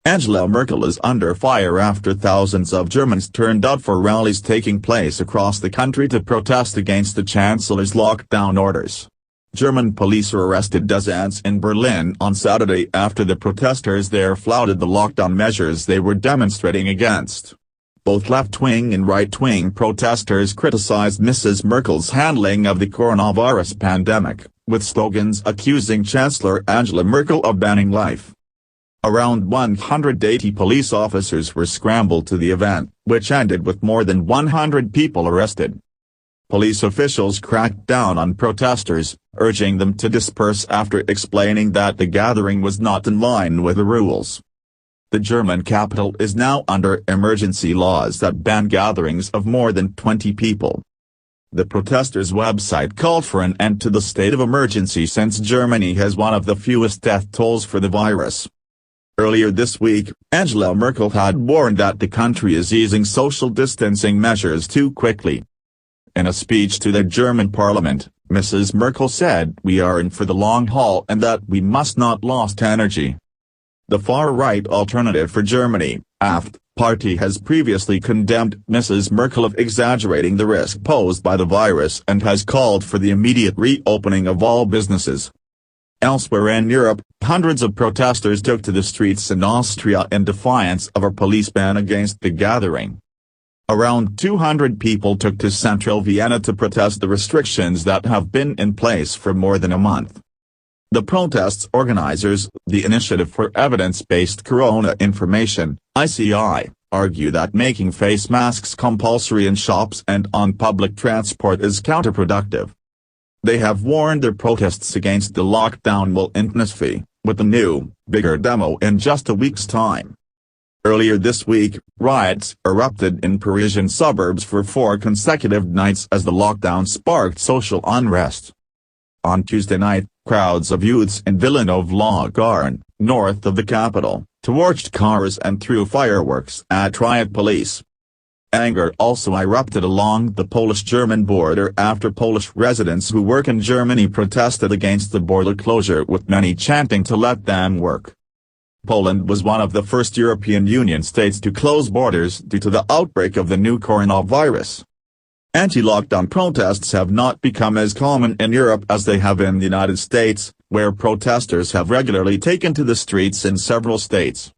Angela Merkel is under fire after thousands of Germans turned out for rallies taking place across the country to protest against the Chancellor's lockdown orders. German police arrested dozens in Berlin on Saturday after the protesters there flouted the lockdown measures they were demonstrating against. Both left-wing and right-wing protesters criticized Mrs. Merkel's handling of the coronavirus pandemic, with slogans accusing Chancellor Angela Merkel of banning life. Around 180 police officers were scrambled to the event, which ended with more than 100 people arrested. Police officials cracked down on protesters, urging them to disperse after explaining that the gathering was not in line with the rules. The German capital is now under emergency laws that ban gatherings of more than 20 people. The protesters' website called for an end to the state of emergency since Germany has one of the fewest death tolls for the virus. Earlier this week, Angela Merkel had warned that the country is easing social distancing measures too quickly. In a speech to the German parliament, Mrs. Merkel said we are in for the long haul and that we must not lose energy. The far-right Alternative for Germany, AfD, party has previously condemned Mrs. Merkel of exaggerating the risk posed by the virus and has called for the immediate reopening of all businesses. Elsewhere in Europe, hundreds of protesters took to the streets in Austria in defiance of a police ban against the gathering. Around 200 people took to central Vienna to protest the restrictions that have been in place for more than a month. The protest's organizers, the Initiative for Evidence-Based Corona Information, ICI, argue that making face masks compulsory in shops and on public transport is counterproductive. They have warned their protests against the lockdown will intensify, with a new, bigger demo in just a week's time. Earlier this week, riots erupted in Parisian suburbs for 4 consecutive nights as the lockdown sparked social unrest. On Tuesday night, crowds of youths in Villeneuve-la-Garenne, north of the capital, torched cars and threw fireworks at riot police. Anger also erupted along the Polish-German border after Polish residents who work in Germany protested against the border closure, with many chanting to let them work. Poland was one of the first European Union states to close borders due to the outbreak of the new coronavirus. Anti-lockdown protests have not become as common in Europe as they have in the United States, where protesters have regularly taken to the streets in several states.